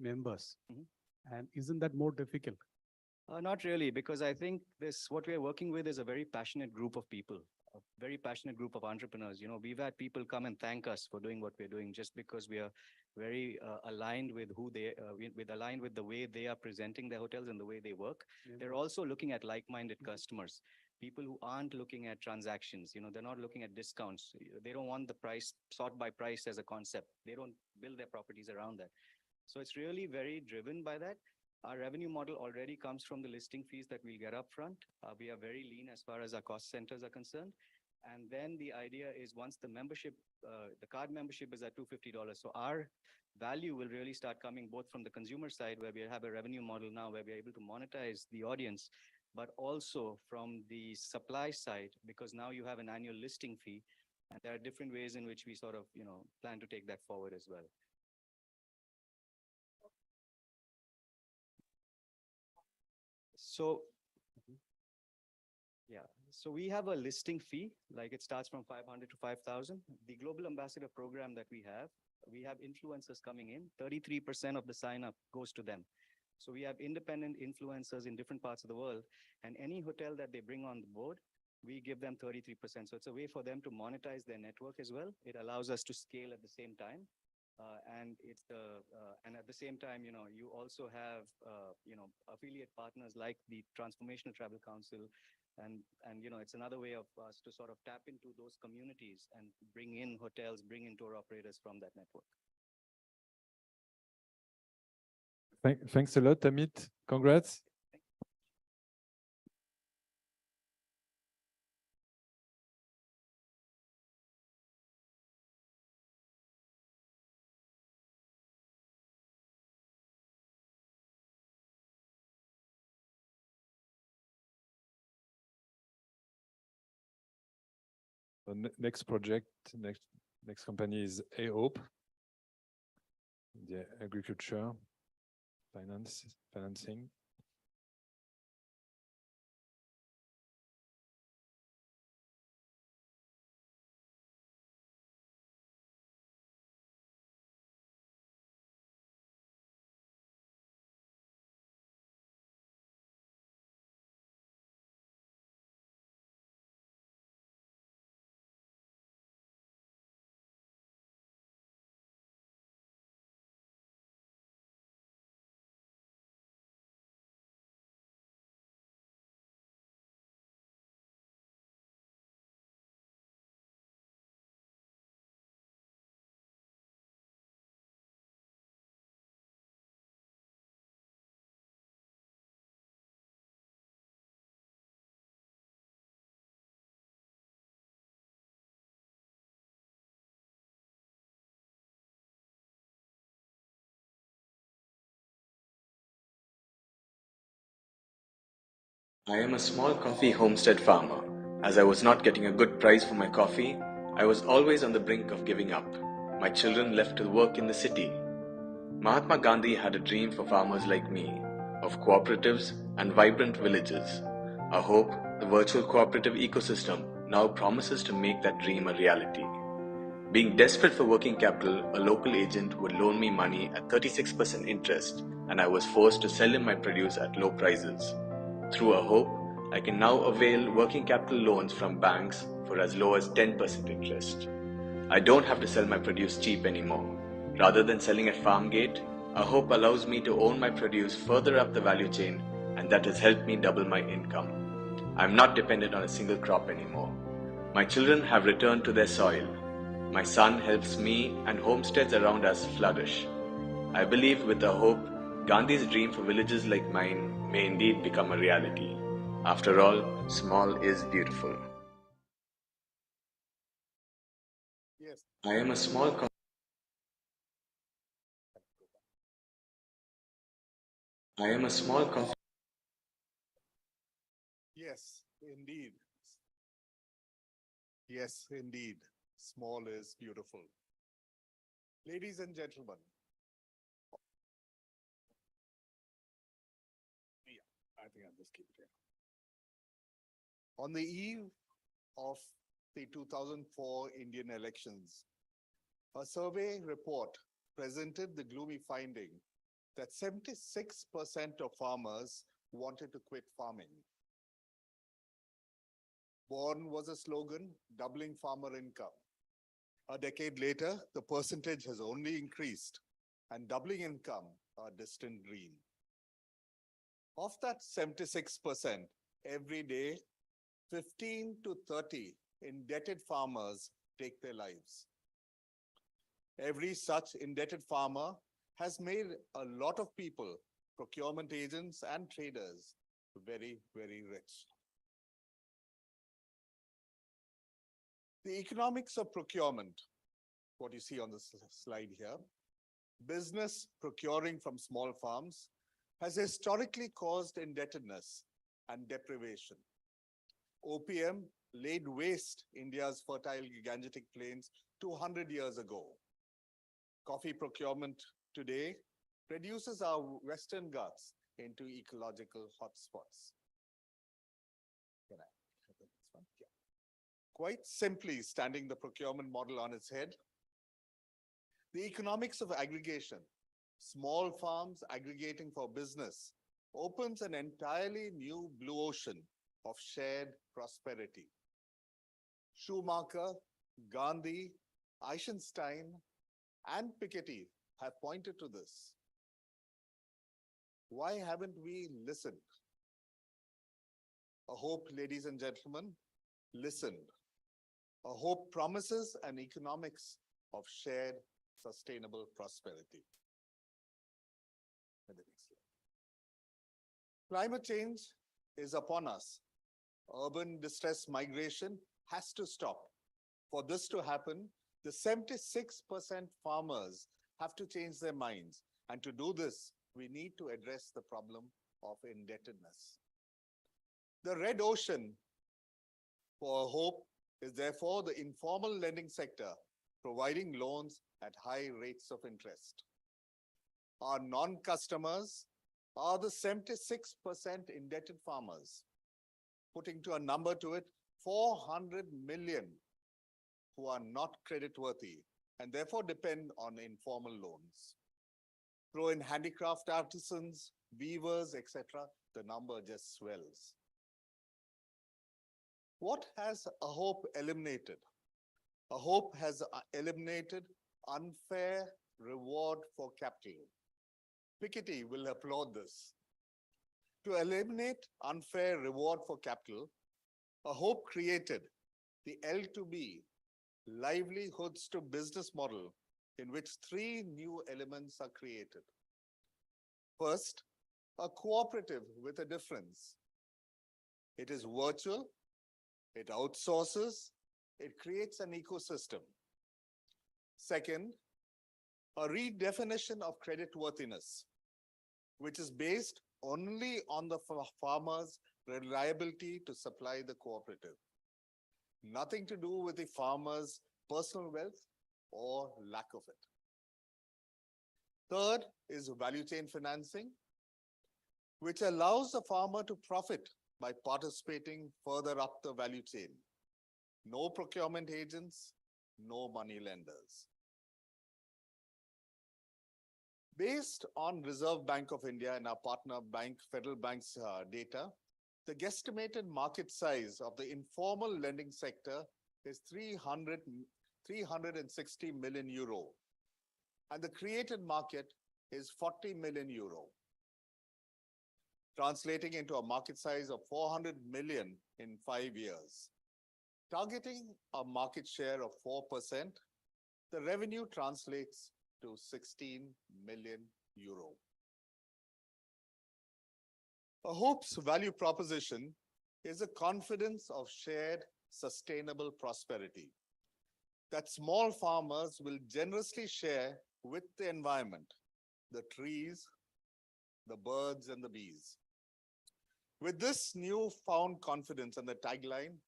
members. Mhm. And isn't that more difficult? Not really, because I think what we are working with is a very passionate group of people, a very passionate group of entrepreneurs. You know, we've had people come and thank us for doing what we're doing just because we are very aligned with aligned with the way they are presenting their hotels and the way they work. They're also looking at like-minded customers, people who aren't looking at transactions. You know, they're not looking at discounts. They don't want the price sort by price as a concept. They don't build their properties around that. So it's really very driven by that. Our revenue model already comes from the listing fees that we'll get up front. We are very lean as far as our cost centers are concerned. And then the idea is once the card membership is at $250. So our value will really start coming both from the consumer side, where we have a revenue model now where we're able to monetize the audience, but also from the supply side, because now you have an annual listing fee. And there are different ways in which we sort of, plan to take that forward as well. So, yeah, so we have a listing fee, like it starts from 500 to 5,000. The Global Ambassador program that we have influencers coming in. 33% of the sign up goes to them. So we have independent influencers in different parts of the world, and any hotel that they bring on the board, we give them 33%. So it's a way for them to monetize their network as well. It allows us to scale at the same time. And at the same time, you also have, affiliate partners like the Transformational Travel Council. And it's another way of us to sort of tap into those communities and bring in hotels, bring in tour operators from that network. Thanks a lot, Amit. Congrats. The next project, next company is AHOPE, the agriculture financing. I am a small coffee homestead farmer. As I was not getting a good price for my coffee, I was always on the brink of giving up. My children left to work in the city. Mahatma Gandhi had a dream for farmers like me, of cooperatives and vibrant villages. I hope the virtual cooperative ecosystem now promises to make that dream a reality. Being desperate for working capital, a local agent would loan me money at 36% interest, and I was forced to sell him my produce at low prices. Through AHOPE, I can now avail working capital loans from banks for as low as 10% interest. I don't have to sell my produce cheap anymore. Rather than selling at farm gate, AHOPE allows me to own my produce further up the value chain, and that has helped me double my income. I'm not dependent on a single crop anymore. My children have returned to their soil. My son helps me and homesteads around us flourish. I believe with AHOPE, Gandhi's dream for villages like mine may indeed become a reality. After all, small is beautiful. Yes. I am a small Yes, indeed. Yes, indeed. Small is beautiful. Ladies and gentlemen. Yeah, I think I'll just keep it here. On the eve of the 2004 Indian elections, a survey report presented the gloomy finding that 76% of farmers wanted to quit farming. Born was a slogan, doubling farmer income. A decade later, the percentage has only increased, and doubling income a distant dream. Of that 76%, every day, 15 to 30 indebted farmers take their lives. Every such indebted farmer has made a lot of people, procurement agents and traders, very, very rich. The economics of procurement, what you see on the slide here, business procuring from small farms has historically caused indebtedness and deprivation. OPM laid waste India's fertile Gangetic plains 200 years ago. Coffee procurement today reduces our Western Ghats into ecological hotspots. Can I have the next one? Yeah. Quite simply, standing the procurement model on its head, the economics of aggregation, small farms aggregating for business, opens an entirely new blue ocean of shared prosperity. Schumacher, Gandhi, Eisenstein, and Piketty have pointed to this. Why haven't we listened? A hope, ladies and gentlemen, listened. A hope promises an economics of shared sustainable prosperity. And the next slide. Climate change is upon us. Urban distress migration has to stop. For this to happen, the 76% farmers have to change their minds. And to do this, we need to address the problem of indebtedness. The red ocean for hope is therefore the informal lending sector, providing loans at high rates of interest. Our non-customers are the 76% indebted farmers, putting to a number to it, 400 million who are not creditworthy and therefore depend on informal loans. Throw in handicraft artisans, weavers, etc., the number just swells. What has AHOPE eliminated? AHOPE has eliminated unfair reward for capital. Piketty will applaud this. To eliminate unfair reward for capital, AHOPE created the L2B, livelihoods to business model, in which three new elements are created. First, a cooperative with a difference. It is virtual, it outsources, it creates an ecosystem. Second, a redefinition of creditworthiness, which is based only on the farmer's reliability to supply the cooperative. Nothing to do with the farmer's personal wealth or lack of it. Third is value chain financing, which allows the farmer to profit by participating further up the value chain. No procurement agents, no money lenders. Based on Reserve Bank of India and our partner bank, Federal Bank's data, the guesstimated market size of the informal lending sector is 360 million euro, and the created market is 40 million euro, translating into a market size of 400 million in 5 years. Targeting a market share of 4%, the revenue translates to 16 million euro. AHOPE's value proposition is a confidence of shared sustainable prosperity that small farmers will generously share with the environment, the trees, the birds, and the bees. With this newfound confidence and the tagline,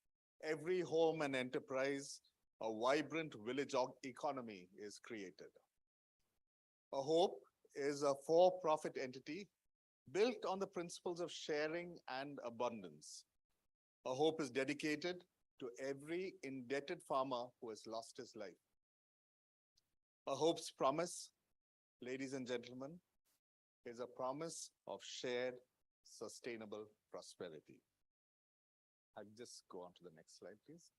every home and enterprise, a vibrant village economy is created. AHOPE is a for-profit entity built on the principles of sharing and abundance. AHOPE is dedicated to every indebted farmer who has lost his life. AHOPE's promise, ladies and gentlemen, is a promise of shared sustainable prosperity. I'll just go on to the next slide, please.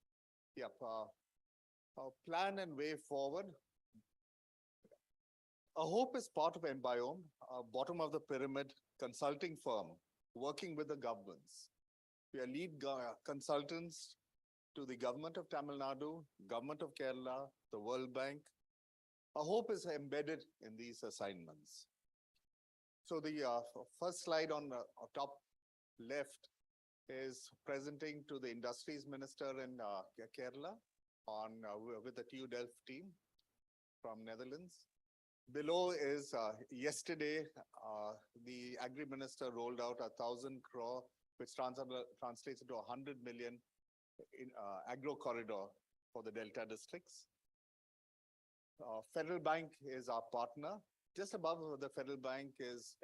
Yep, our plan and way forward. Hope is part of Enbiome, bottom of the pyramid consulting firm working with the governments. We are lead consultants to the government of Tamil Nadu, government of Kerala, the World Bank. Hope is embedded in these assignments. So the first slide on the top left is presenting to the industries minister in Kerala on with the TU Delft team from Netherlands. Below is yesterday, the agri minister rolled out 1,000 crore, which translates into 100 million in agro corridor for the Delta districts. Federal Bank is our partner. Just above the Federal Bank is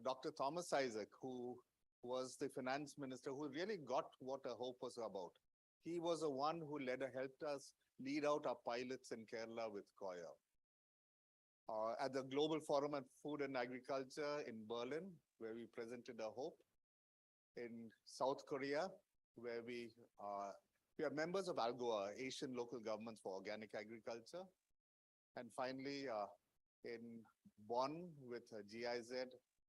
Dr. Thomas Isaac, who was the finance minister, who really got what a hope was about. He was the one who helped us lead out our pilots in Kerala with Koya. At the Global Forum on Food and Agriculture in Berlin, where we presented a hope. In South Korea, where we are members of ALGOA, Asian Local Governments for Organic Agriculture. And finally, in Bonn with GIZ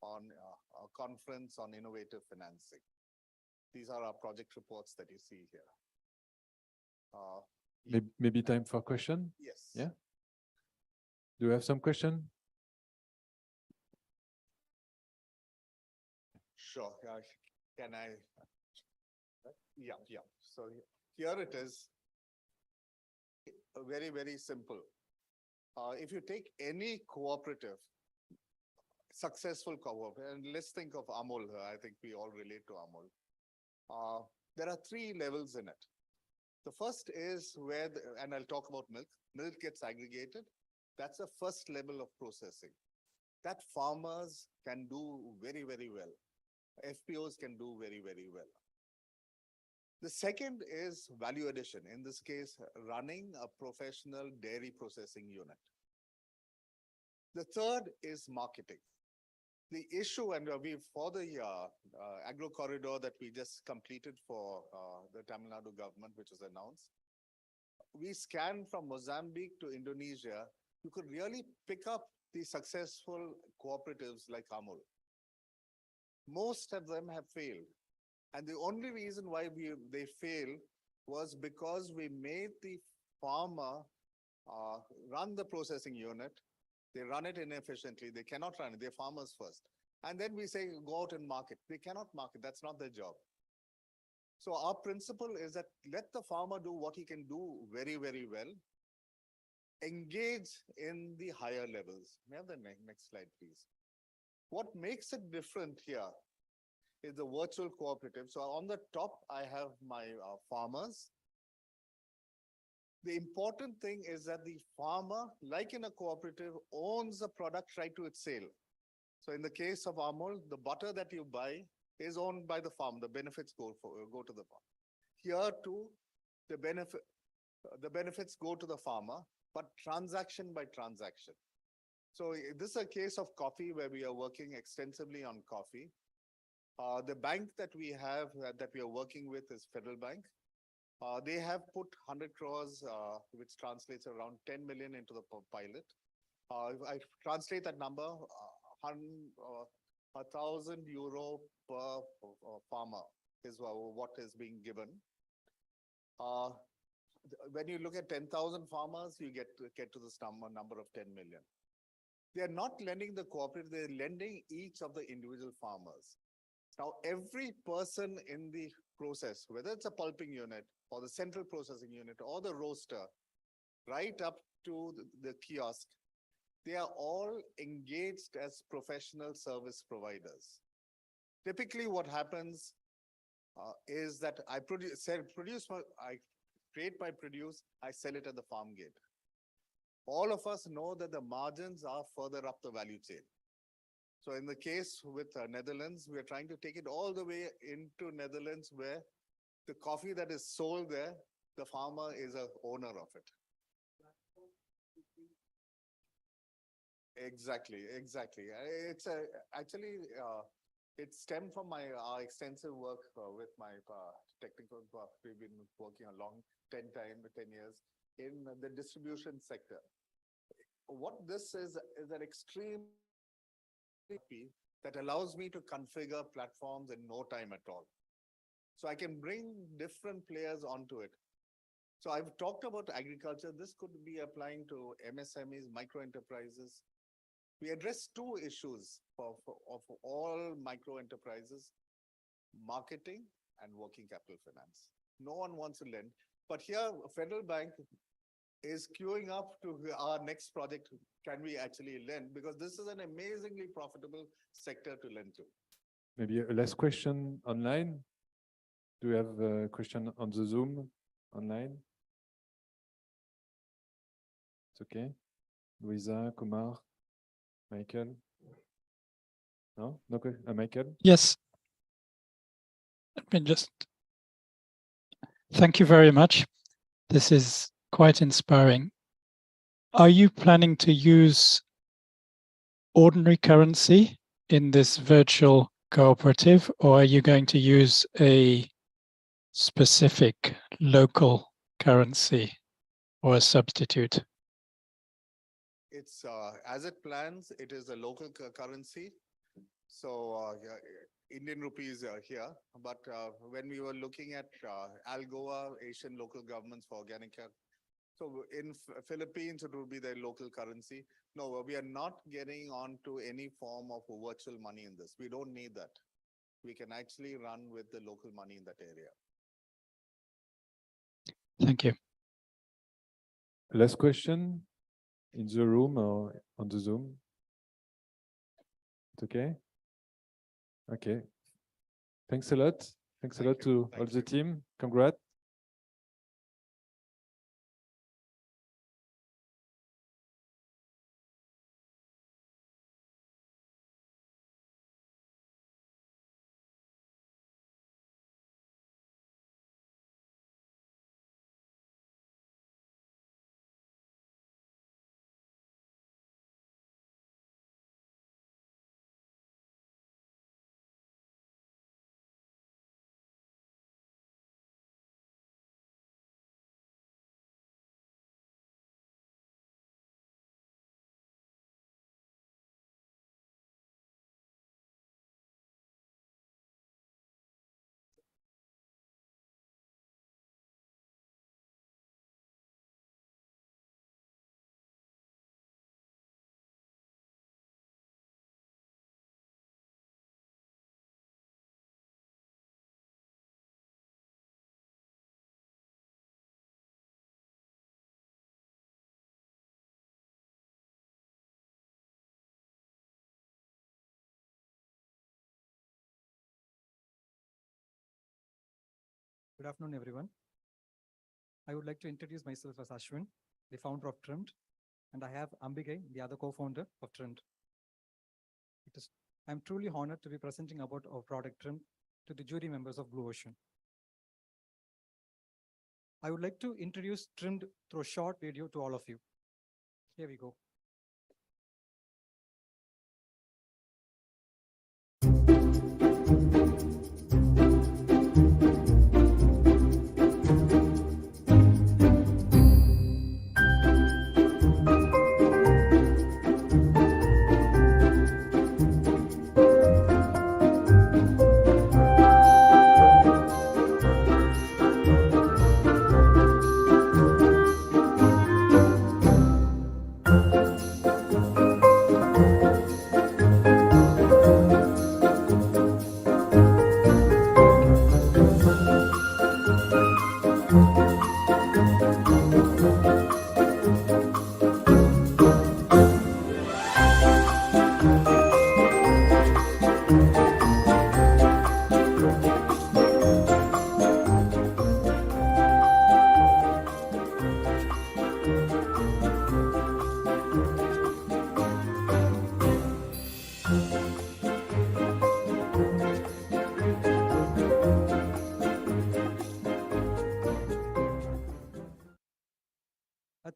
on a conference on innovative financing. These are our project reports that you see here. Maybe time for question? Yes. Yeah. Do you have some question? Sure. Can I? Yeah. So here it is. Very, very simple. If you take any cooperative, successful cooperative, and let's think of Amul, I think we all relate to Amul. There are three levels in it. The first is where, and I'll talk about milk. Milk gets aggregated. That's the first level of processing. That farmers can do very, very well. FPOs can do very, very well. The second is value addition. In this case, running a professional dairy processing unit. The third is marketing. The issue, and for the agro corridor that we just completed for the Tamil Nadu government, which was announced, we scanned from Mozambique to Indonesia. You could really pick up the successful cooperatives like Amul. Most of them have failed. And the only reason why they failed was because we made the farmer run the processing unit. They run it inefficiently. They cannot run it. They're farmers first. And then we say, go out and market. They cannot market. That's not their job. So our principle is that let the farmer do what he can do very, very well. Engage in the higher levels. May I have the next slide, please? What makes it different here is the virtual cooperative. So on the top, I have my farmers. The important thing is that the farmer, like in a cooperative, owns the product right to its sale. So in the case of Amul, the butter that you buy is owned by the farm. The benefits go to the farm. Here too, the benefits go to the farmer, but transaction by transaction. So this is a case of coffee where we are working extensively on coffee. The bank that we have that we are working with is Federal Bank. They have put 100 crores, which translates around 10 million into the pilot. If I translate that number, 1,000 euro per farmer is what is being given. When you look at 10,000 farmers, you get to this number of 10 million. They are not lending the cooperative, they're lending each of the individual farmers. Now, every person in the process, whether it's a pulping unit or the central processing unit or the roaster, right up to the kiosk, they are all engaged as professional service providers. Typically, what happens is that I create my produce, I sell it at the farm gate. All of us know that the margins are further up the value chain. So in the case with Netherlands, we are trying to take it all the way into Netherlands where the coffee that is sold there, the farmer is an owner of it. Exactly, exactly. It's actually, it stemmed from my extensive work with my technical. We've been working a long 10 years in the distribution sector. What this is an extreme that allows me to configure platforms in no time at all. So I can bring different players onto it. So I've talked about agriculture. This could be applying to MSMEs, micro enterprises. We address two issues of all micro enterprises: marketing and working capital finance. No one wants to lend, but here Federal Bank is queuing up to our next project. Can we actually lend? Because this is an amazingly profitable sector to lend to. Maybe a last question online. Do we have a question on the Zoom online? It's okay. Louisa, Kumar, Michael? No? No, Michael? Yes. Let me just. Thank you very much. This is quite inspiring. Are you planning to use ordinary currency in this virtual cooperative, or are you going to use a specific local currency or a substitute? It's as it plans, it is a local currency. So yeah, Indian rupees are here, but when we were looking at ALGOA, Asian Local Governments for Organic, so in Philippines, it will be their local currency. No, we are not getting onto any form of virtual money in this. We don't need that. We can actually run with the local money in that area. Thank you. Last question in the room or on the Zoom? It's okay? Okay. Thanks a lot. Thanks a lot to all the team. Congrats. Good afternoon, everyone. I would like to introduce myself as Ashwin, the founder of Trimmed, and I have Ambigai, the other co-founder of Trimmed. I'm truly honored to be presenting about our product Trimmed to the jury members of Blue Ocean. I would like to introduce Trimmed through a short video to all of you. Here we go.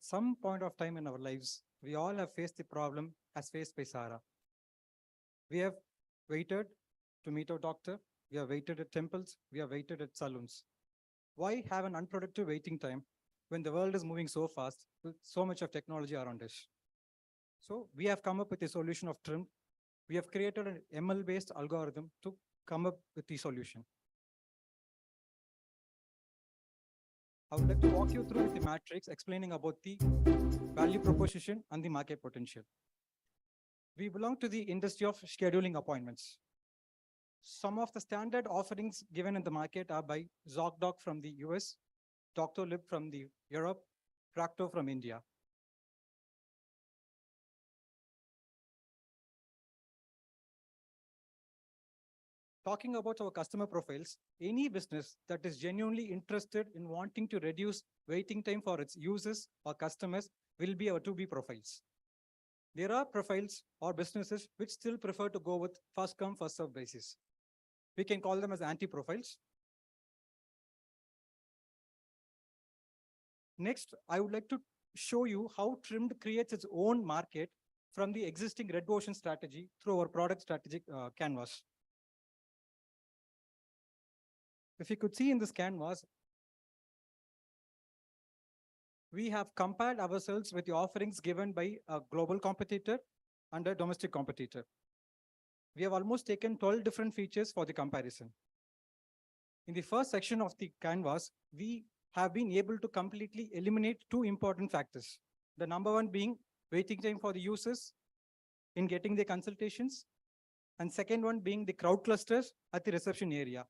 some point of time in our lives, we all have faced the problem as faced by Sarah. We have waited to meet our doctor. We have waited at temples. We have waited at saloons. Why have an unproductive waiting time when the world is moving so fast with so much of technology around us? So we have come up with a solution of Trim. We have created an ML-based algorithm to come up with the solution. I would like to walk you through with the matrix explaining about the value proposition and the market potential. We belong to the industry of scheduling appointments. Some of the standard offerings given in the market are by ZocDoc from the US, Doctolib from the Europe, Practo from India. Talking about our customer profiles, any business that is genuinely interested in wanting to reduce waiting time for its users or customers will be our 2B profiles. There are profiles or businesses which still prefer to go with first come, first serve basis. We can call them as anti-profiles. Next, I would like to show you how Trimmed creates its own market from the existing Red Ocean strategy through our product strategic canvas. If you could see in this canvas, we have compared ourselves with the offerings given by a global competitor and a domestic competitor. We have almost taken 12 different features for the comparison. In the first section of the canvas, we have been able to completely eliminate two important factors. The number one being waiting time for the users in getting their consultations, and second one being the crowd clusters at the reception area.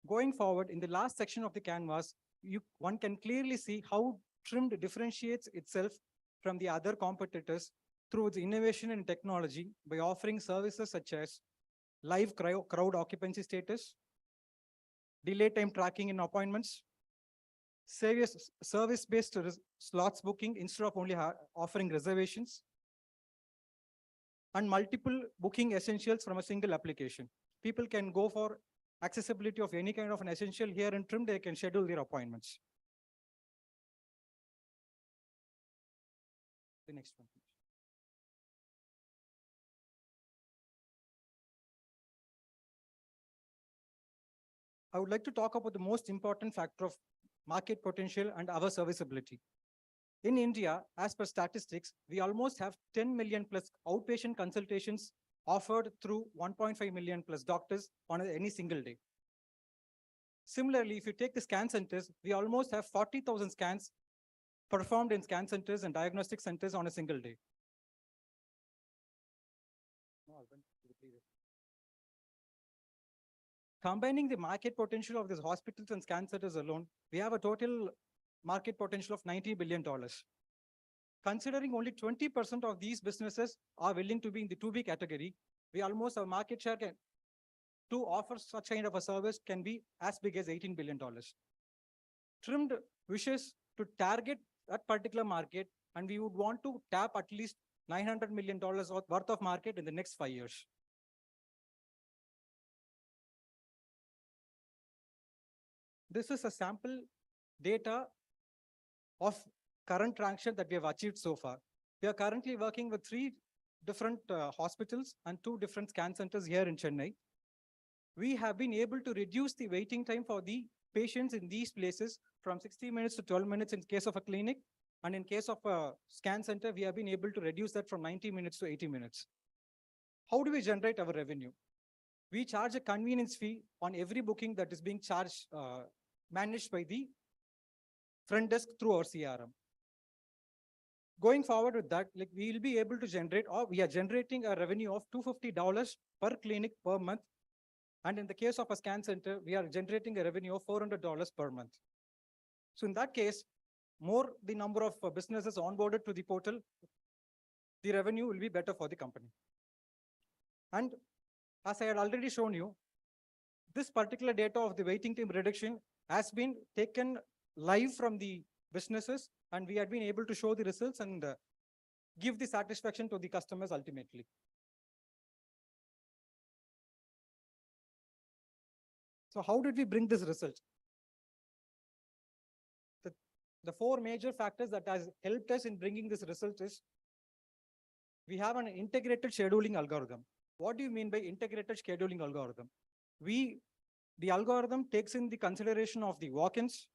Going forward, in the last section of the canvas, one can clearly see how Trimmed differentiates itself from the other competitors through its innovation in technology by offering services such as live crowd occupancy status, delay time tracking in appointments, service-based slots booking instead of only offering reservations, and multiple booking essentials from a single application. People can go for accessibility of any kind of an essential here in Trim, they can schedule their appointments. The next one, please. I would like to talk about the most important factor of market potential and our serviceability. In India, as per statistics, we almost have 10 million plus outpatient consultations offered through 1.5 million plus doctors on any single day. Similarly, if you take the scan centers, we almost have 40,000 scans performed in scan centers and diagnostic centers on a single day. Combining the market potential of these hospitals and scan centers alone, we have a total market potential of $90 billion. Considering only 20% of these businesses are willing to be in the 2B category, we almost have market share to offer such kind of a service can be as big as $18 billion. Trimmed wishes to target that particular market, and we would want to tap at least $900 million worth of market in the next 5 years. This is a sample data of current traction that we have achieved so far. We are currently working with 3 different hospitals and 2 different scan centers here in Chennai. We have been able to reduce the waiting time for the patients in these places from 60 minutes to 12 minutes in case of a clinic. And in case of a scan center, we have been able to reduce that from 90 minutes to 80 minutes. How do we generate our revenue? We charge a convenience fee on every booking that is being charged, managed by the front desk through our CRM. Going forward with that, like we will be able to generate, or we are generating a revenue of $250 per clinic per month. And in the case of a scan center, we are generating a revenue of $400 per month. So in that case, more the number of businesses onboarded to the portal, the revenue will be better for the company. And as I had already shown you, this particular data of the waiting time reduction has been taken live from the businesses, and we had been able to show the results and give the satisfaction to the customers ultimately. So how did we bring this result? The four major factors that has helped us in bringing this result is we have an integrated scheduling algorithm. What do you mean by integrated scheduling algorithm? The algorithm takes in the consideration of the walk-ins,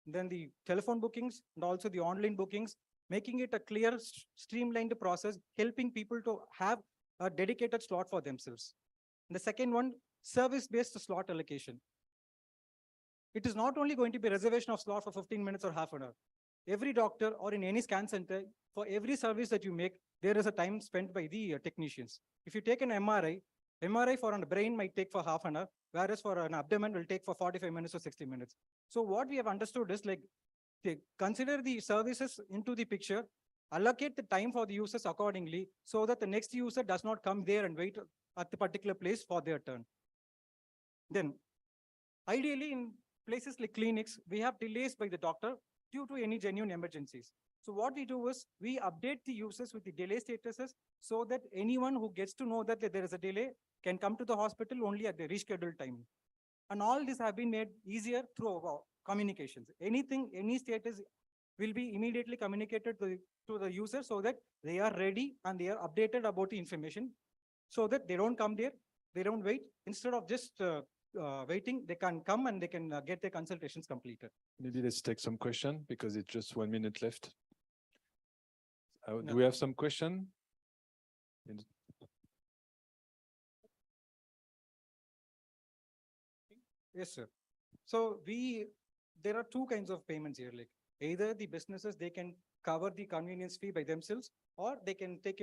then the telephone bookings, and also the online bookings, making it a clear, streamlined process, helping people to have a dedicated slot for themselves. And the second one, service-based slot allocation. It is not only going to be reservation of slot for 15 minutes or half an hour. Every doctor or in any scan center, for every service that you make, there is a time spent by the technicians. If you take an MRI for a brain might take for half an hour, whereas for an abdomen will take for 45 minutes or 60 minutes. So what we have understood is like, consider the services into the picture, allocate the time for the users accordingly so that the next user does not come there and wait at the particular place for their turn. Then, ideally in places like clinics, we have delays by the doctor due to any genuine emergencies. So what we do is we update the users with the delay statuses so that anyone who gets to know that there is a delay can come to the hospital only at the rescheduled time. And all this have been made easier through our communications. Anything, any status will be immediately communicated to the user so that they are ready and they are updated about the information so that they don't come there, they don't wait. Instead of just waiting, they can come and they can get their consultations completed. Maybe let's take some question because it's just 1 minute left. Do No. we have some question? Yes, sir. So there are two kinds of payments here. Like either the businesses, they can cover the convenience fee by themselves, or they can take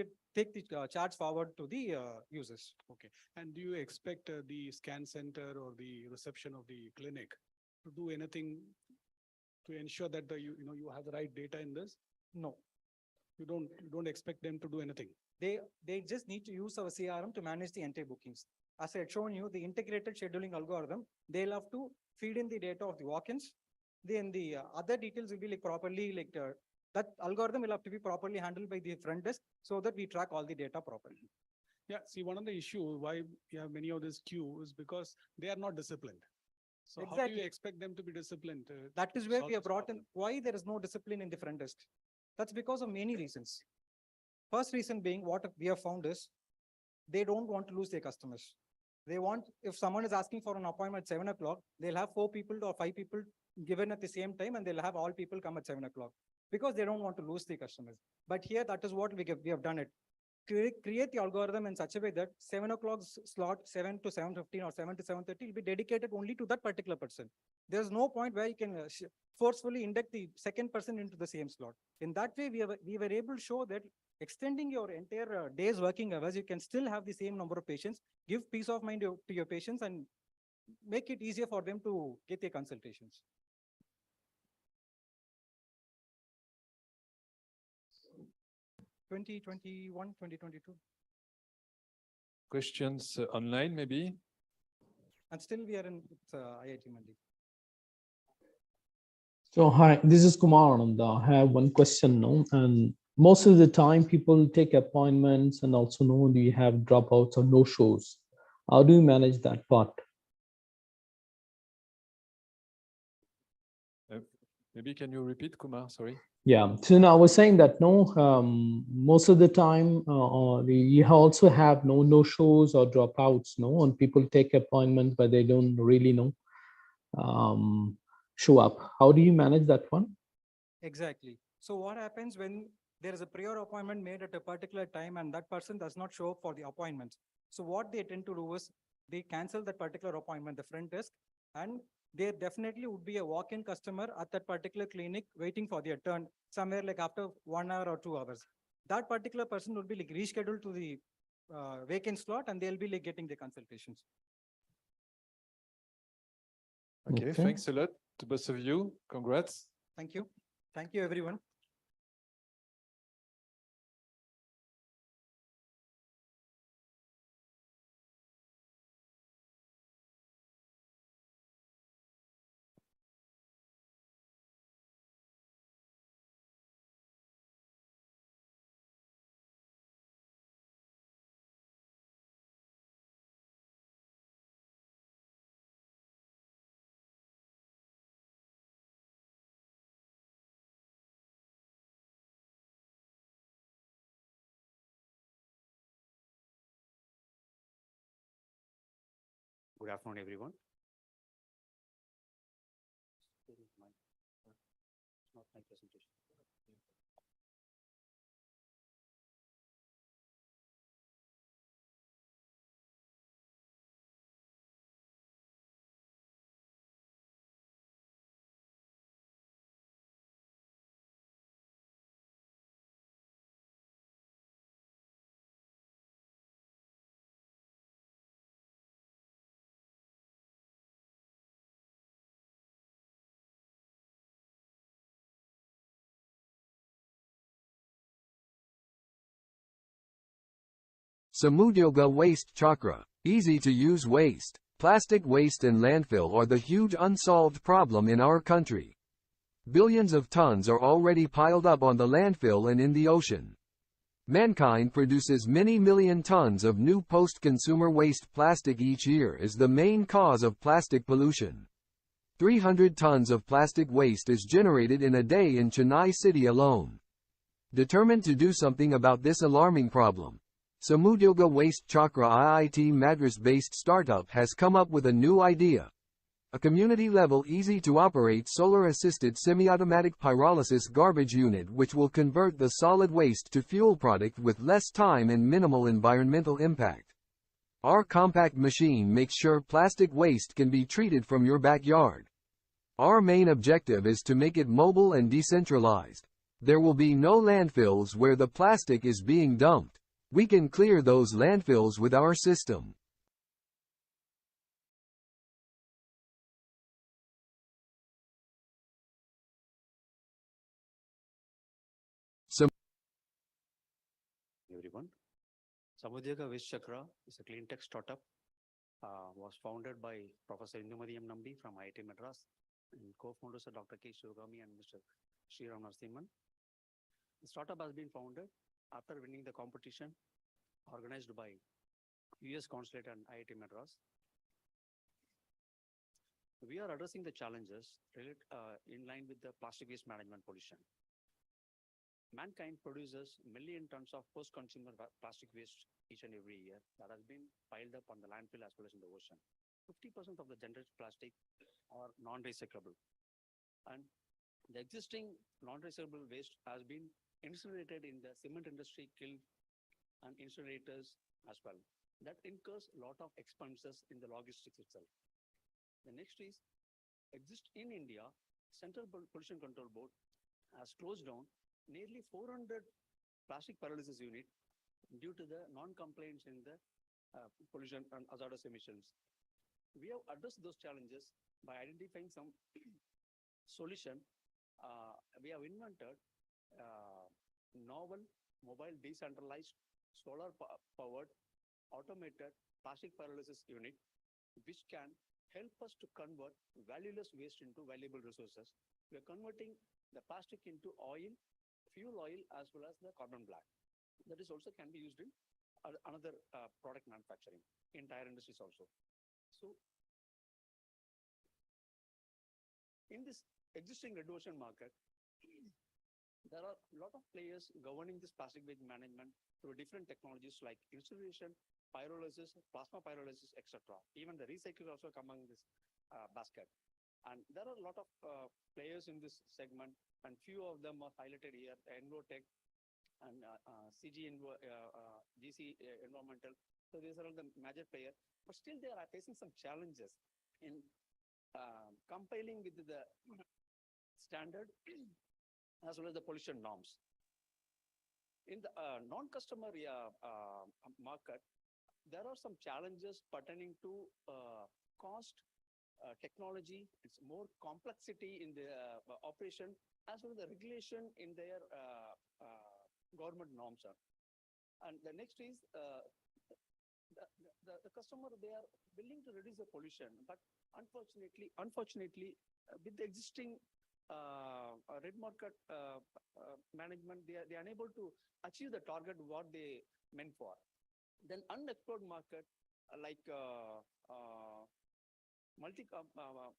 the charge forward to the users. Okay. And do you expect the scan center or the reception of the clinic to do anything to ensure that you have the right data in this? No, You don't expect them to do anything. they just need to use our CRM to manage the entire bookings. As I had shown you, the integrated scheduling algorithm, they'll have to feed in the data of the walk-ins. Then the other details will be like properly, that algorithm will have to be properly handled by the front desk so that we track all the data properly. Yeah, see, one of the issue why we have many of this queue is because they are not disciplined. So how do Exactly. you expect them to be disciplined? That is to where solve we have this brought problem? in why there is no discipline in the front desk. That's because of many reasons. First reason being what we have found is they don't want to lose their customers. They want, if someone is asking for an appointment at 7 o'clock, they'll have 4 people or 5 people given at the same time and they'll have all people come at 7 o'clock because they don't want to lose the customers. But here, that is what we have done it. Create the algorithm in such a way that 7 o'clock slot, 7 to 7:15 or 7 to 7:30 will be dedicated only to that particular person. There's no point where you can forcefully induct the second person into the same slot. In that way, we were able to show that extending your entire day's working hours, you can still have the same number of patients, give peace of mind to your patients and make it easier for them to get their consultations. (2021, 2022). Questions online, maybe? And still we are in IIT Mandi. So hi, this is Kumar Ananda. I have one question now, and most of the time people take appointments and also know do you have dropouts or no shows. How do you manage that part? Maybe can you repeat, Kumar? Sorry. Yeah, so now I was saying that no, most of the time you also have no shows or dropouts, no, and people take appointments but they don't really know show up. How do you manage that one? Exactly. So what happens when there is a prior appointment made at a particular time and that person does not show up for the appointment? So what they tend to do is they cancel that particular appointment, the front desk, and there definitely would be a walk-in customer at that particular clinic waiting for their turn somewhere like after 1 hour or 2 hours. That particular person would be like rescheduled to the vacant slot and they'll be like getting the consultations. Okay, Okay. thanks a lot to both of you. Congrats. Thank you. Thank you, everyone. Good afternoon, everyone. Not my presentation. Samudyoga Waste Chakra. Easy to use waste. Plastic waste and landfill are the huge unsolved problem in our country. Billions of tons are already piled up on the landfill and in the ocean. Mankind produces many million tons of new post-consumer waste. Plastic each year is the main cause of plastic pollution. 300 tons of plastic waste is generated in a day in Chennai city alone. Determined to do something about this alarming problem, Samudyoga Waste Chakra IIT Madras-based startup has come up with a new idea. A community-level easy-to-operate solar-assisted semi-automatic pyrolysis garbage unit which will convert the solid waste to fuel product with less time and minimal environmental impact. Our compact machine makes sure plastic waste can be treated from your backyard. Our main objective is to make it mobile and decentralized. There will be no landfills where the plastic is being dumped. We can clear those landfills with our system. Everyone. Samudyoga Waste Chakra is a clean tech startup. Was founded by Professor Indumadi M. Nambi from IIT Madras and co-founders are Dr. K. Shivagami and Mr. Sriram Narasimhan. The startup has been founded after winning the competition organized by US Consulate and IIT Madras. We are addressing the challenges in line with the plastic waste management pollution. Mankind produces million tons of post-consumer plastic waste each and every year that has been piled up on the landfill as well as in the ocean. 50% of the generated plastic are non-recyclable. And the existing non-recyclable waste has been incinerated in the cement industry, kiln and incinerators as well. That incurs a lot of expenses in the logistics itself. The next is, in India, Central Pollution Control Board has closed down nearly 400 plastic pyrolysis units due to the non-compliance in the pollution and hazardous emissions. We have addressed those challenges by identifying some solution. We have invented novel mobile decentralized solar powered automated plastic pyrolysis unit which can help us to convert valueless waste into valuable resources. We are converting the plastic into oil, fuel oil as well as the carbon black. That is also can be used in another product manufacturing in tire industries also. So in this existing red ocean market, there are a lot of players governing this plastic waste management through different technologies like incineration, pyrolysis, plasma pyrolysis, etc. Even the recycling also come among this basket. And there are a lot of players in this segment, and few of them are highlighted here: Envotech and GC Environmental. So these are all the major players, but still they are facing some challenges in compiling with the standard as well as the pollution norms. In the non-customer market, there are some challenges pertaining to cost, technology, it's more complexity in the operation as well as the regulation in their government norms. And the next is the customer, they are willing to reduce the pollution, but unfortunately, with the existing red market management, they are unable to achieve the target what they meant for. Then unexplored market like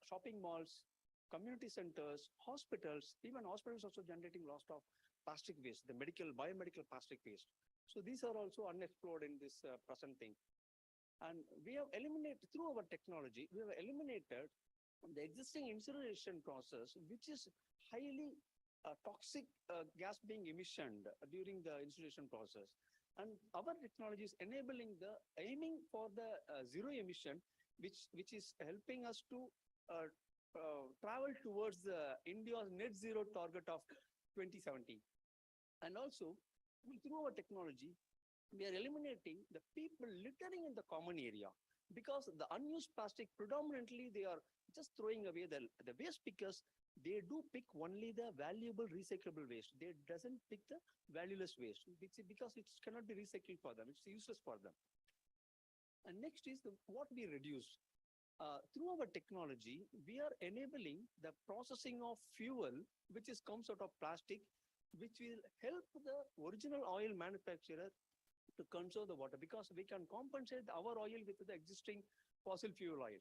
shopping malls, community centers, hospitals, even hospitals also generating lots of plastic waste, the biomedical plastic waste. So these are also unexplored in this present thing. And we have eliminated, through our technology, we have eliminated the existing incineration process, which is highly toxic gas being emissioned during the incineration process. And our technology is enabling the aiming for the zero emission, which is helping us to travel towards India's net zero target of 2070. And also, through our technology, we are eliminating the people littering in the common area, because the unused plastic predominantly they are just throwing away the waste pickers. They do pick only the valuable recyclable waste. They doesn't pick the valueless waste, because it cannot be recycled for them. It's useless for them. And next is what we reduce. Through our technology, we are enabling the processing of fuel, which comes out of plastic, which will help the original oil manufacturer to conserve the water, because we can compensate our oil with the existing fossil fuel oil.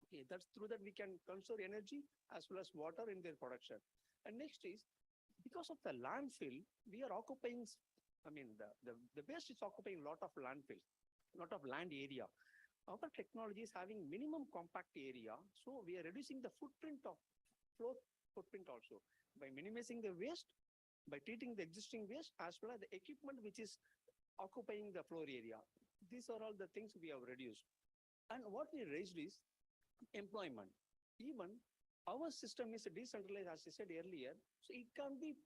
Okay, that's through that we can conserve energy as well as water in their production. And next is, because of the landfill, we are occupying, I mean, the waste is occupying a lot of landfill, lot of land area. Our technology is having minimum compact area, so we are reducing the footprint of floor footprint also by minimizing the waste, by treating the existing waste as well as the equipment which is occupying the floor area. These are all the things we have reduced. And what we raised is employment. Even our system is decentralized, as I said earlier, so it can be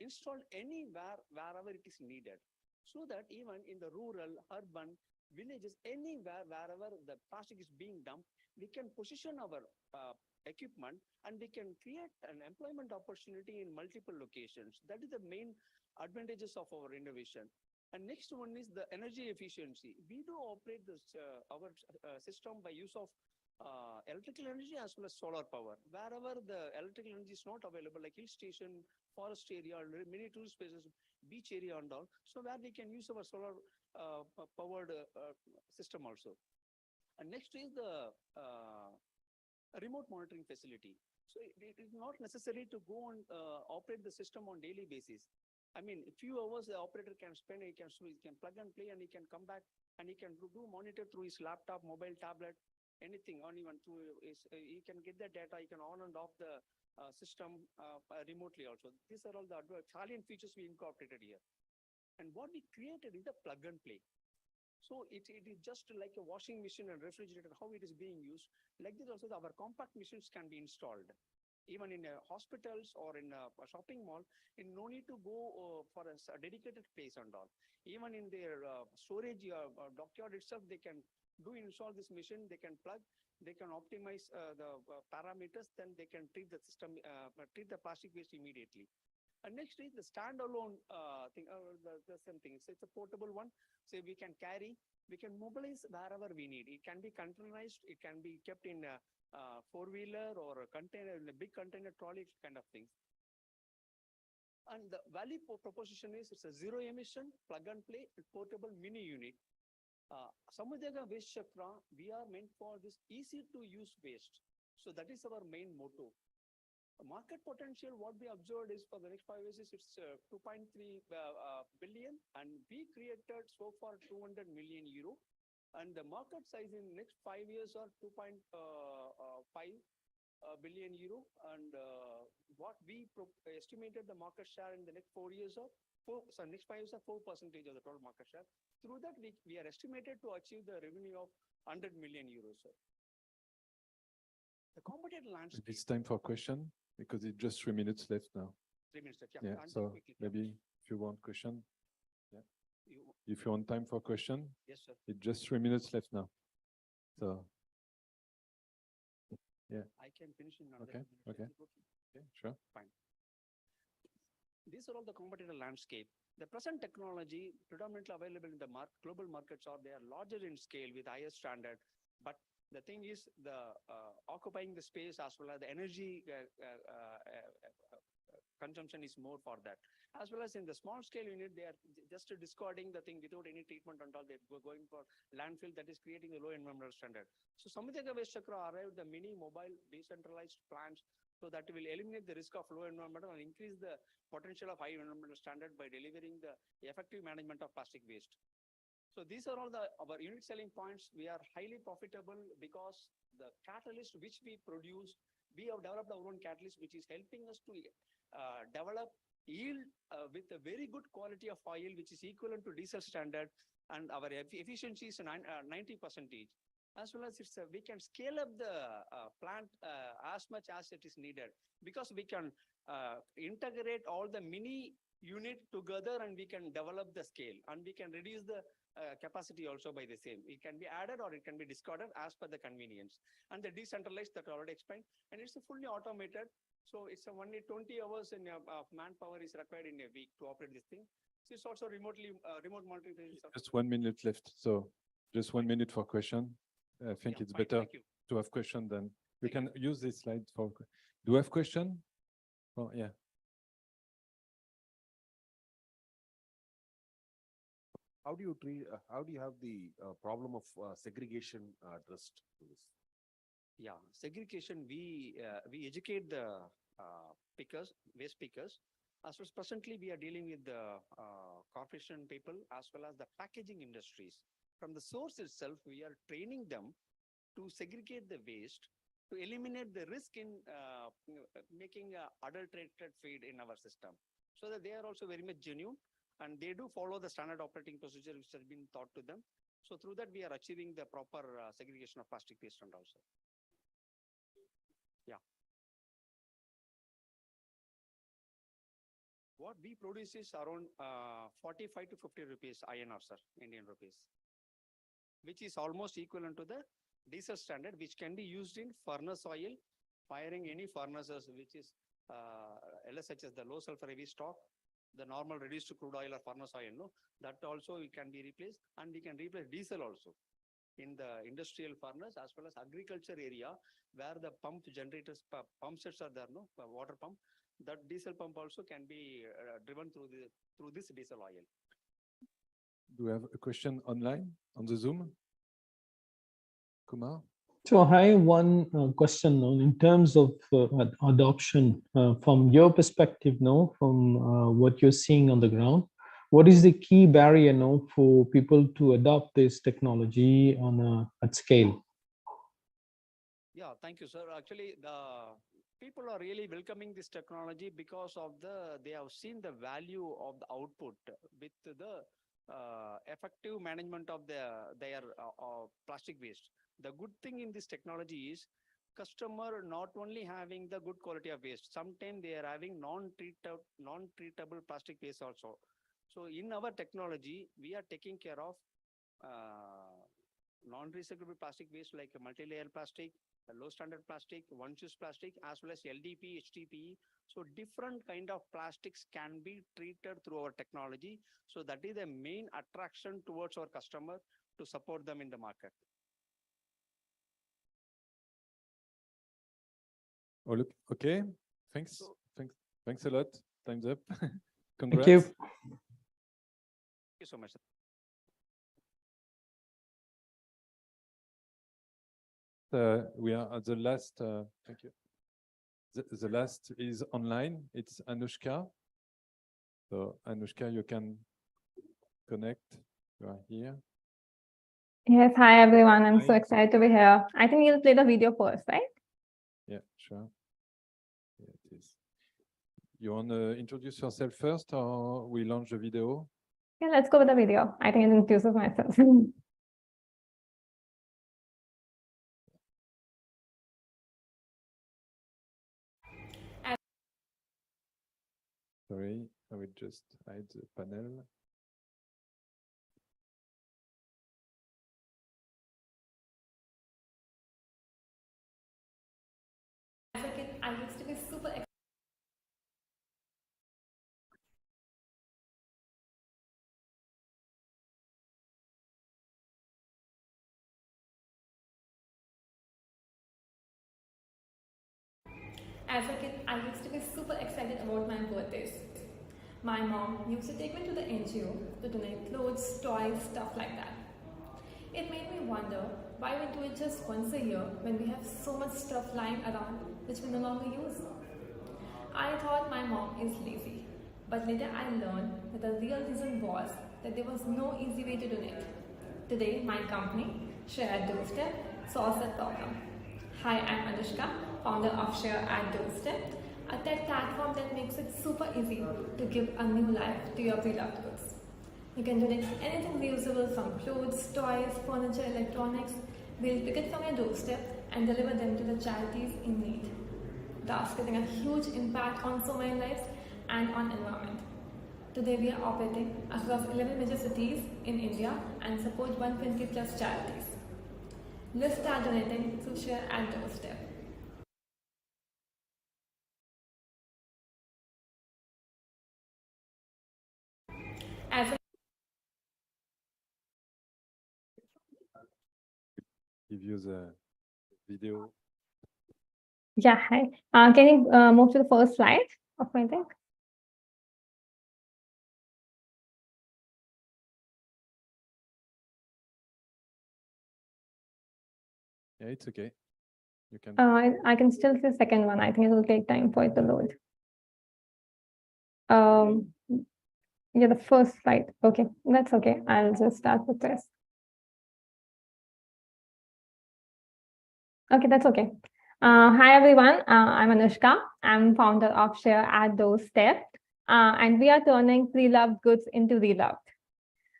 installed anywhere, wherever it is needed. So that even in the rural, urban, villages, anywhere, wherever the plastic is being dumped, we can position our equipment and we can create an employment opportunity in multiple locations. That is the main advantages of our innovation. And next one is the energy efficiency. We do operate this our system by use of electrical energy as well as solar power. Wherever the electrical energy is not available, like hill station, forest area, many tourist places, beach area and all, so where we can use our solar powered system also. And next is the remote monitoring facility. So it is not necessary to go and operate the system on daily basis. I mean, a few hours the operator can spend, he can plug and play, and he can come back and he can do monitor through his laptop, mobile, tablet, anything, or even through his, he can get the data, he can on and off the system remotely also. These are all the salient features we incorporated here. And what we created is the plug and play. So it is just like a washing machine and refrigerator, how it is being used. Like this also, our compact machines can be installed. Even in hospitals or in a shopping mall, and no need to go for a dedicated place and all. Even in their storage dockyard itself, they can install this machine, they can plug, they can optimize the parameters, then they can treat the system, treat the plastic waste immediately. And next is the standalone thing, the same thing. So it's a portable one. So we can carry, we can mobilize wherever we need. It can be containerized, it can be kept in a four-wheeler or a container, in a big container trolley kind of things. And the value proposition is it's a zero emission, plug and play, portable mini unit. Samudyaga Waste Chakra, we are meant for this easy to use waste. So that is our main motto. Market potential, what we observed is for the next 5 years, it's 2.3 billion, and we created so far 200 million euro. And the market size in next 5 years are 2.5 billion euro. And what we estimated the market share in the next 4 years of next 5 years are 4% of the total market share. Through that, we are estimated to achieve the revenue of 100 million euros. Sir. The competitive landscape. It's time for question because it's just 3 minutes left now. 3 minutes left. Yeah. So maybe if you want question. Yeah. If you want time for question. Yes, sir. It's just 3 minutes left now. So. Yeah. I can finish in another Okay. 2 minutes. Okay. Okay. Sure. Fine. These are all the competitive landscape. The present technology predominantly available in the global markets are they are larger in scale with higher standard. But the thing is the occupying the space as well as the energy consumption is more for that. As well as in the small scale unit, they are just discarding the thing without any treatment and all. They're going for landfill that is creating a low environmental standard. So Samudyaga Waste Chakra arrived the mini mobile decentralized plants, so that will eliminate the risk of low environmental and increase the potential of high environmental standard by delivering the effective management of plastic waste. So these are all our unique selling points. We are highly profitable because the catalyst which we produce, we have developed our own catalyst, which is helping us to develop yield with a very good quality of oil, which is equivalent to diesel standard, and our efficiency is 90%. As well as we can scale up the plant as much as it is needed, because we can integrate all the mini unit together and we can develop the scale, and we can reduce the capacity also by the same. It can be added or it can be discarded as per the convenience. And the decentralized that I already explained, and it's fully automated. So it's only 20 hours in manpower is required in a week to operate this thing. So it's also remote monitoring. Just 1 minute left. So just 1 minute for question. I think Yeah, it's fine, better thank you. to have question than you Thank can use this slide for. Do you have question? Oh, yeah. How do you treat, how do you have the problem of segregation addressed to this? Yeah, segregation, we educate the pickers, waste pickers. As well as presently, we are dealing with the corporation people as well as the packaging industries. From the source itself, we are training them to segregate the waste, to eliminate the risk in making adulterated feed in our system. So that they are also very much genuine, and they do follow the standard operating procedure which has been taught to them. So through that, we are achieving the proper segregation of plastic waste and also. Yeah. What we produce is around 45 to 50 rupees INR, sir, Indian rupees, which is almost equivalent to the diesel standard, which can be used in furnace oil, firing any furnaces, which is LSHS, the low sulfur heavy stock, the normal reduced crude oil or furnace oil, no, that also it can be replaced, and we can replace diesel also in the industrial furnace as well as agriculture area where the pump generators, pump sets are there, no, water pump. That diesel pump also can be driven through this diesel oil. Do we have a question online on the Zoom? Kumar? So I have one question in terms of adoption from your perspective now, from what you're seeing on the ground. What is the key barrier now for people to adopt this technology on at scale? Yeah, thank you, sir. Actually, the people are really welcoming this technology because of they have seen the value of the output with the effective management of their plastic waste. The good thing in this technology is customer not only having the good quality of waste, sometimes they are having non-treatable plastic waste also. So in our technology, we are taking care of non-recyclable plastic waste like multi-layer plastic, low standard plastic, one-use plastic, as well as LDP, HDPE. So different kind of plastics can be treated through our technology. So that is the main attraction towards our customer to support them in the market. Okay, thanks. Thanks a lot. Time's up. Thank you. Thank you so much. We are at the last. Thank you. The last is online. It's Anushka. So Anushka, you can connect. You are here. Yes, hi everyone. I'm so Hi. excited to be here. I think you'll play the video first, right? Yeah, sure. Yeah, it is. You want to introduce yourself first, or we launch the video? Yeah, let's go with the video. I think I'll introduce myself. Sorry, I will just hide the panel. As a kid, I used to be super excited. As a kid, I used to be super excited about my birthdays. My mom used to take me to the NGO to donate clothes, toys, stuff like that. It made me wonder why we do it just once a year when we have so much stuff lying around which we no longer use. I thought my mom is lazy, but later I learned that the real reason was that there was no easy way to donate. Today, my company, Share at Doorstep, solves that problem. Hi, I'm Anushka, founder of Share at Doorstep, a tech platform that makes it super easy to give a new life to your pre-loved goods. You can donate anything reusable from clothes, toys, furniture, electronics. We'll pick it from your doorstep and deliver them to the charities in need, thus getting a huge impact on so many lives and on environment. Today we are operating across 11 major cities in India and support 120 plus charities. Let's start donating through Share at Doorstep. As a Give you the video. Yeah, hi. Can you move to the first slide of my deck? Yeah, it's okay. You can. I can still see the second one. I think it will take time for it to load. Yeah, the first slide. Okay, that's okay. I'll just start with this. Okay, that's okay. Hi, everyone. I'm Anushka. I'm founder of Share at Doorstep. And we are turning pre-loved goods into reloved.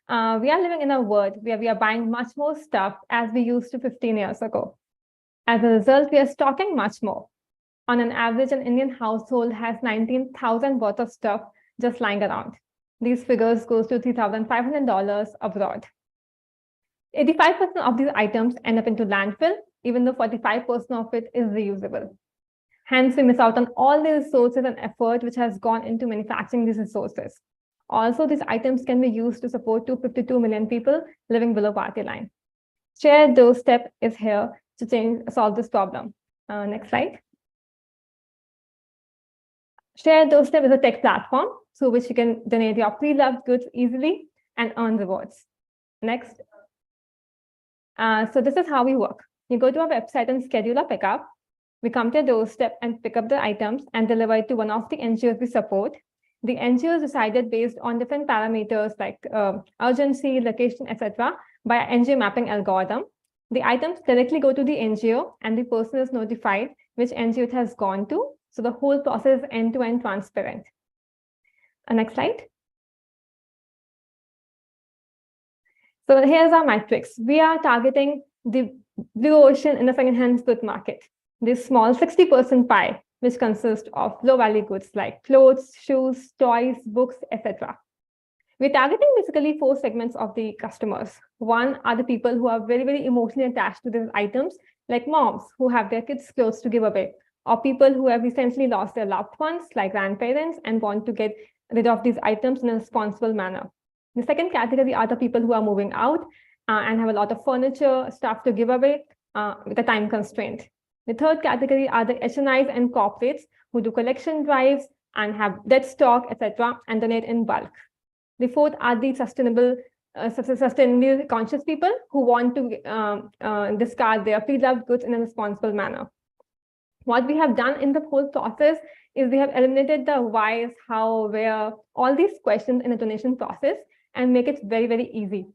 We are living in a world where we are buying much more stuff as we used to 15 years ago. As a result, we are stocking much more. On an average, an Indian household has 19,000 worth of stuff just lying around. These figures goes to $3,500 abroad. 85% of these items end up into landfill, even though 45% of it is reusable. Hence, we miss out on all the resources and effort which has gone into manufacturing these resources. Also, these items can be used to support 252 million people living below poverty line. Share Doorstep is here to solve this problem. Next slide. Share Doorstep is a tech platform through which you can donate your pre-loved goods easily and earn rewards. Next. So this is how we work. You go to our website and schedule a pickup. We come to your doorstep and pick up the items and deliver it to one of the NGOs we support. The NGO is decided based on different parameters like urgency, location, etc. by an NGO mapping algorithm. The items directly go to the NGO and the person is notified which NGO it has gone to. So the whole process is end-to-end transparent. Next slide. So here's our metrics. We are targeting the blue ocean in the second-hand goods market. This small 60% pie, which consists of low-value goods like clothes, shoes, toys, books, etc. We're targeting basically 4 segments of the customers. One are the people who are very, very emotionally attached to these items, like moms who have their kids' clothes to give away, or people who have recently lost their loved ones, like grandparents, and want to get rid of these items in a responsible manner. The second category are the people who are moving out and have a lot of furniture, stuff to give away with a time constraint. The third category are the HNIs and corporates who do collection drives and have dead stock, etc., and donate in bulk. The fourth are the sustainably conscious people who want to discard their pre-loved goods in a responsible manner. What we have done in the whole process is we have eliminated the whys, how, where, all these questions in the donation process and make it very, very easy.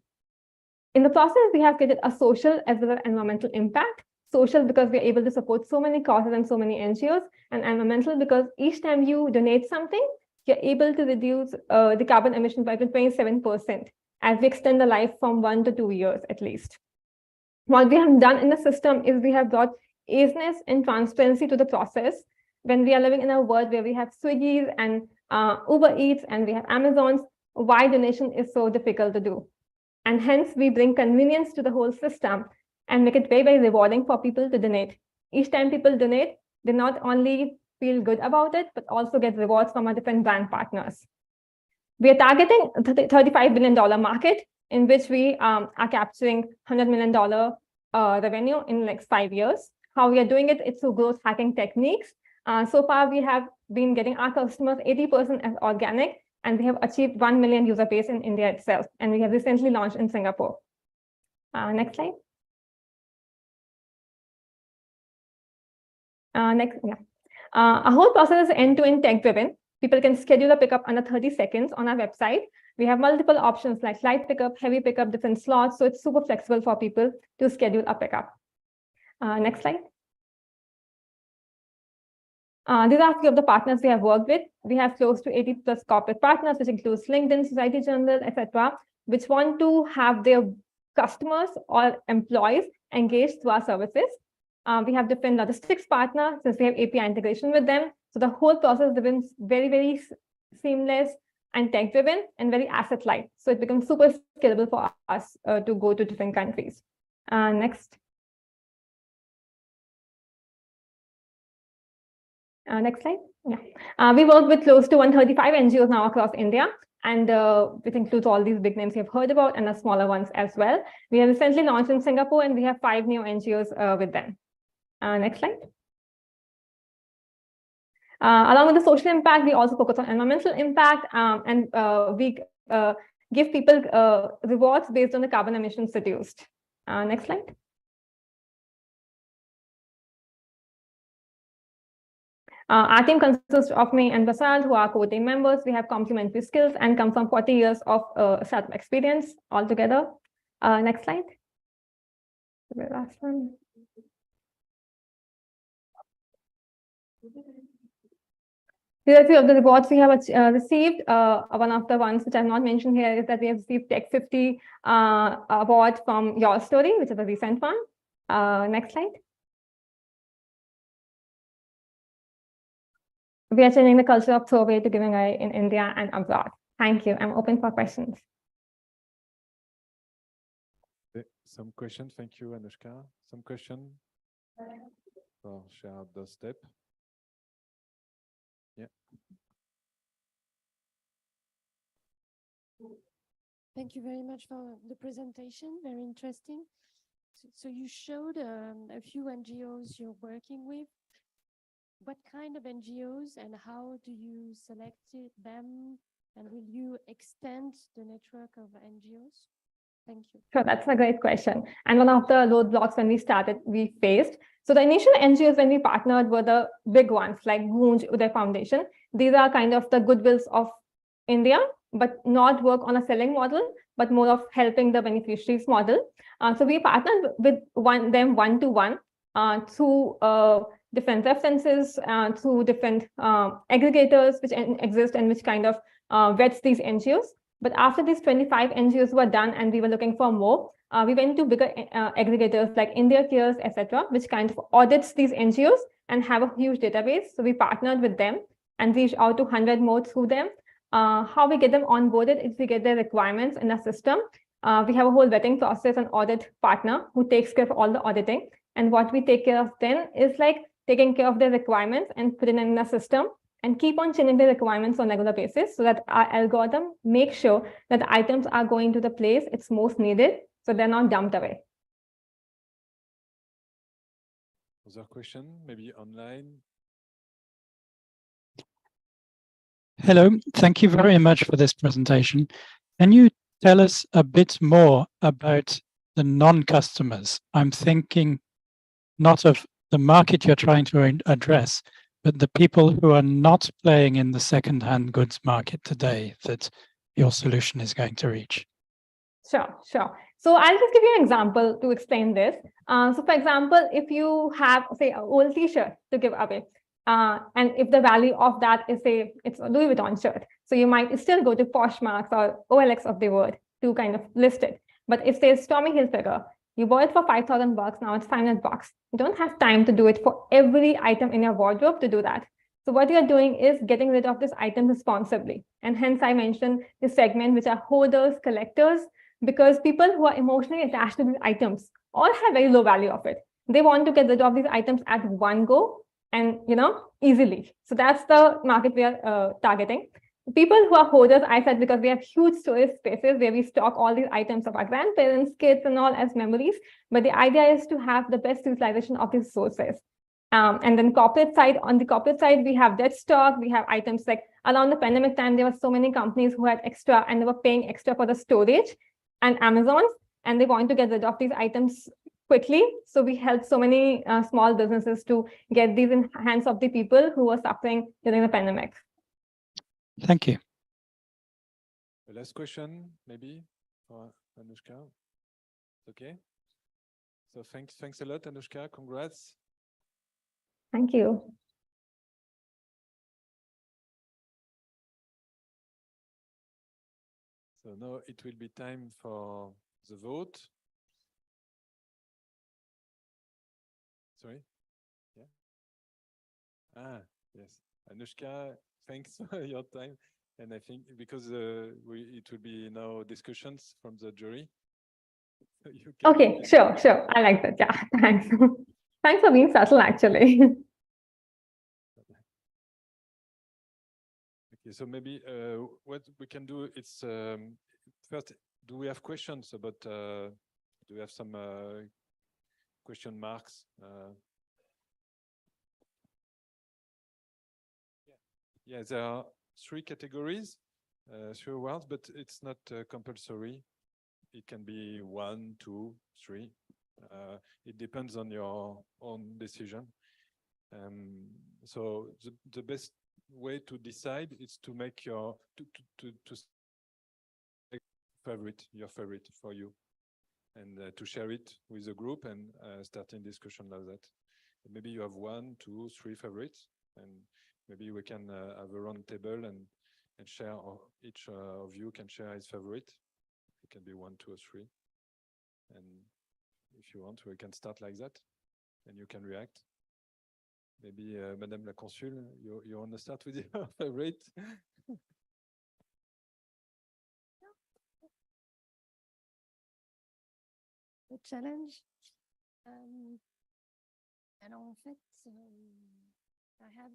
In the process, we have created a social as well as environmental impact. Social because we are able to support so many causes and so many NGOs, and environmental because each time you donate something, you're able to reduce the carbon emission by 27% as we extend the life from 1 to 2 years at least. What we have done in the system is we have brought easiness and transparency to the process. When we are living in a world where we have Swiggy's and Uber Eats and we have Amazon's, why donation is so difficult to do. And hence we bring convenience to the whole system and make it very, very rewarding for people to donate. Each time people donate, they not only feel good about it, but also get rewards from our different brand partners. We are targeting a $35 billion market in which we are capturing $100 million revenue in the next 5 years. How we are doing it, it's through growth hacking techniques. So far, we have been getting our customers 80% as organic, and we have achieved 1 million user base in India itself. And we have recently launched in Singapore. Next slide. Next, yeah. Our whole process is end-to-end tech-driven. People can schedule a pickup under 30 seconds on our website. We have multiple options like light pickup, heavy pickup, different slots. So it's super flexible for people to schedule a pickup. Next slide. These are a few of the partners we have worked with. We have close to 80 plus corporate partners, which includes LinkedIn, Society Journal, etc., which want to have their customers or employees engaged through our services. We have different logistics partners since we have API integration with them. So the whole process becomes very, very seamless and tech-driven and very asset-light. So it becomes super scalable for us to go to different countries. Next. Next slide. Yeah. We work with close to 135 NGOs now across India, and it includes all these big names you've heard about and the smaller ones as well. We have recently launched in Singapore, and we have 5 new NGOs with them. Next slide. Along with the social impact, we also focus on environmental impact, and we give people rewards based on the carbon emissions reduced. Next slide. Our team consists of me and Basant, who are co-team members. We have complementary skills and come from 40 years of startup experience altogether. Next slide. The last one. These are a few of the rewards we have received. One of the ones which I've not mentioned here is that we have received Tech 50 award from Your Story, which is a recent one. Next slide. We are changing the culture of throwaway to giving away in India and abroad. Thank you. I'm open for questions. Some questions. Thank you, Anushka. Some question for share the step. Yeah. Thank you very much for the presentation. Very interesting. So you showed a few NGOs you're working with. What kind of NGOs and how do you select them? And will you extend the network of NGOs? Thank you. Sure, that's a great question. And one of the roadblocks when we started, we faced. So the initial NGOs when we partnered were the big ones like Goonj, Uday Foundation. These are kind of the goodwills of India, but not work on a selling model, but more of helping the beneficiaries model. So we partnered with them one-to-one through different references, through different aggregators which exist and which kind of vets these NGOs. But after these 25 NGOs were done and we were looking for more, we went to bigger aggregators like India Cares, etc., which kind of audits these NGOs and have a huge database. So we partnered with them and reached out to 100 more through them. How we get them onboarded is we get their requirements in the system. We have a whole vetting process and audit partner who takes care of all the auditing. And what we take care of then is like taking care of their requirements and put it in the system and keep on changing the requirements on a regular basis so that our algorithm makes sure that the items are going to the place it's most needed, so they're not dumped away. Other question, maybe online? Hello, thank you very much for this presentation. Can you tell us a bit more about the non-customers? I'm thinking not of the market you're trying to address, but the people who are not playing in the second-hand goods market today that your solution is going to reach. Sure. So I'll just give you an example to explain this. So for example, if you have, say, an old t-shirt to give away, and if the value of that is, say, it's a Louis Vuitton shirt, so you might still go to Poshmark or OLX of the world to kind of list it. But if there's Tommy Hilfiger, you bought it for $5,000, now it's $500. You don't have time to do it for every item in your wardrobe to do that. So what you're doing is getting rid of this item responsibly. And hence I mentioned this segment, which are hoarders, collectors, because people who are emotionally attached to these items all have very low value of it. They want to get rid of these items at one go and, easily. So that's the market we are targeting. People who are hoarders, I said, because we have huge storage spaces where we stock all these items of our grandparents, kids, and all as memories. But the idea is to have the best utilization of these sources. And then corporate side, on the corporate side, we have dead stock. We have items like around the pandemic time, there were so many companies who had extra and they were paying extra for the storage and Amazon, and they want to get rid of these items quickly. So we helped so many small businesses to get these in hands of the people who were suffering during the pandemic. Thank you. The last question, maybe for Anushka. Okay. So thanks a lot, Anushka. Congrats. Thank you. So now it will be time for the vote. Sorry? Yeah. Yes. Anushka, thanks for your time. And I think because it will be now discussions from the jury. So you can Okay, sure. I like that. Yeah, thanks. Thanks for being subtle, actually. Okay, so maybe what we can do is first, do we have questions about, do we have some question marks? Yeah, there are 3 categories, 3 awards, but it's not compulsory. It can be 1, 2, 3. It depends on your own decision. So the best way to decide is to make your your favorite for you, and to share it with the group and starting discussion like that. Maybe you have 1, 2, 3 favorites, and maybe we can have a round table and share, or each of you can share his favorite. It can be 1, 2, or 3. And if you want, we can start like that, and you can react. Maybe Madame la Consul, you want to start with your favorite? The challenge. Alors en fait, I have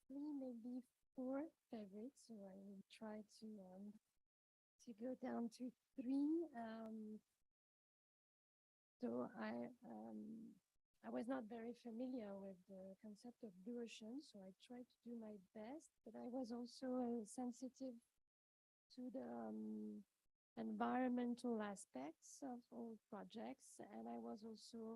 3, maybe 4 favorites, so I will try to go down to 3. So I was not very familiar with the concept of blue ocean, so I tried to do my best, but I was also sensitive to the environmental aspects of all projects, and I was also